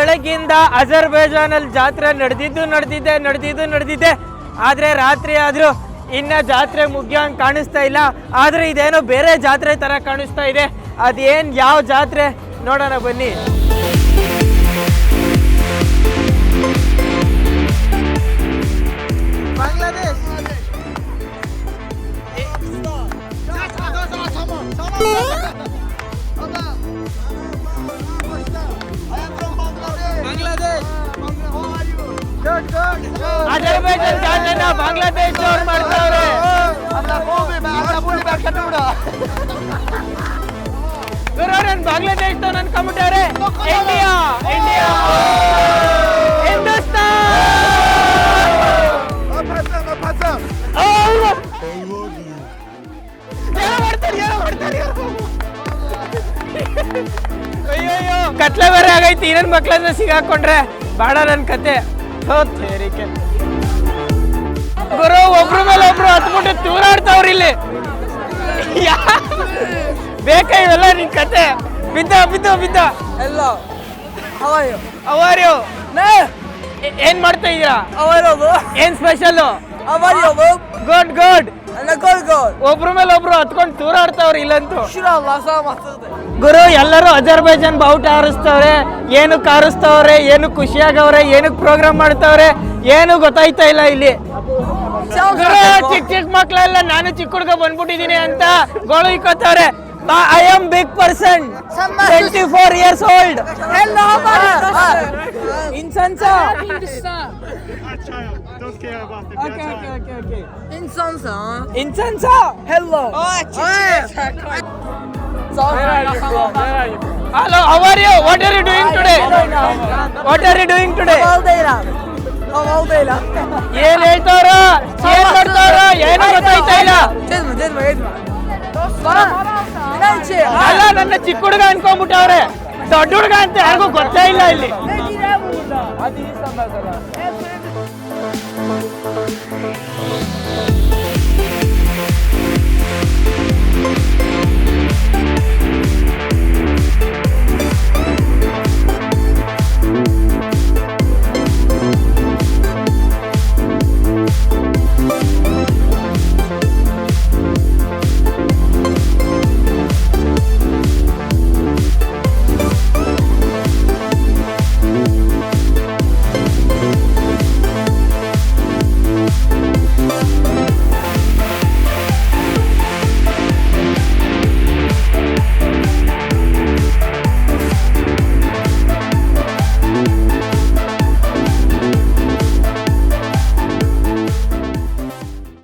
ಬೆಳಗ್ಗಿಂದ ಅಜರ್ಬೈಜಾನಲ್ಲಿ ಜಾತ್ರೆ ನಡೆದಿದ್ದೆ. ಆದರೆ ರಾತ್ರಿ ಆದರೂ ಇನ್ನ ಜಾತ್ರೆ ಮುಗಿಯೋಂಗೆ ಕಾಣಿಸ್ತಾ ಇಲ್ಲ. ಆದರೆ ಇದೇನೋ ಬೇರೆ ಜಾತ್ರೆ ಥರ ಕಾಣಿಸ್ತಾ ಇದೆ. ಅದೇನು ಯಾವ ಜಾತ್ರೆ ನೋಡೋಣ ಬನ್ನಿ. ಬಾಂಗ್ಲಾದೇಶ್ ಅಜರ್ಬೈಜಾನ್ ಜಾತ್ರೆನ ಬಾಂಗ್ಲಾದೇಶ್ ಅವ್ರು ಮಾಡ್ತಾವ್ರೆ. ಗುರು ನನ್ ಬಾಂಗ್ಲಾದೇಶ್ ಅನ್ಕೊಂಡ್ಬಿಟ್ಟವ್ರೆ. ಇಂಡಿಯಾ ಅಯ್ಯೋ ಕತ್ಲೆ ಬೇರೆ ಆಗೈತಿ. ಇನ್ನೊಂದು ಮಕ್ಳನ್ನ ಸಿಗಾಕೊಂಡ್ರೆ ಬಾಡ ನನ್ ಕತೆ. ಗುರು ಒಬ್ರು ಮೇಲೆ ಒಬ್ರು ಹತ್ಬಿಟ್ಟು ತೂರಾಡ್ತಾವ್ರಿ ಇಲ್ಲಿ. ಬೇಕಾ ಇವೆಲ್ಲ ನಿನ್ ಕತೆ? ಬಿದ್ದ ಎಲ್ಲ ಅವಾರ್ಯು ಏನ್ ಮಾಡ್ತಾ ಇದೀರಾ? ಏನ್ ಸ್ಪೆಷಲ್? ಗುಡ್ ಒಬ್ರು ಮೇಲೆ ಒಬ್ರು ಹತ್ಕೊಂಡು ತೂರಾಡ್ತಾವ್ರಿ ಇಲ್ಲಂತೂ. ಗುರು ಎಲ್ಲರೂ ಅಜರ್ಬೈಜಾನ್ ಬಾವುಟ ಹಾರಿಸ್ತವ್ರೆ. ಏನಕ್ಕೆ ಹಾರಿಸ್ತವ್ರೆ, ಏನಕ್ಕೆ ಖುಷಿಯಾಗವ್ರೆ, ಏನಕ್ಕೆ ಪ್ರೋಗ್ರಾಮ್ ಮಾಡ್ತಾವ್ರೆ ಏನು ಗೊತ್ತಾಯ್ತಾ ಇಲ್ಲ ಇಲ್ಲಿ. ಚಿಕ್ಕ ಮಕ್ಳೆಲ್ಲ ನಾನು ಚಿಕ್ಕ ಹುಡುಗ ಬಂದ್ಬಿಟ್ಟಿದೀನಿ ಅಂತ ಗೋಳು ಇಕ್ಕೋತಾವ್ರೆ. I am big person, 24 years old. Hello, Insansa. Don't care about the Okay. Insansa. Hello. Where are you from? Hello, how are you? What are you doing today? ಏನ್ ಹೇಳ್ತಾವ್ರ, ಏನ್ ಮಾಡ್ತಾವ್ರ ಏನು ಗೊತ್ತಾಯ್ತಾ ಇಲ್ಲ. ಅಲ್ಲ ನನ್ನ ಚಿಕ್ಕ ಹುಡುಗ ಅನ್ಕೊಂಡ್ಬಿಟ್ಟವ್ರೆ. ದೊಡ್ಡ ಹುಡುಗ ಅಂತ ಯಾರಿಗೂ ಗೊತ್ತೇ ಇಲ್ಲ ಇಲ್ಲಿ.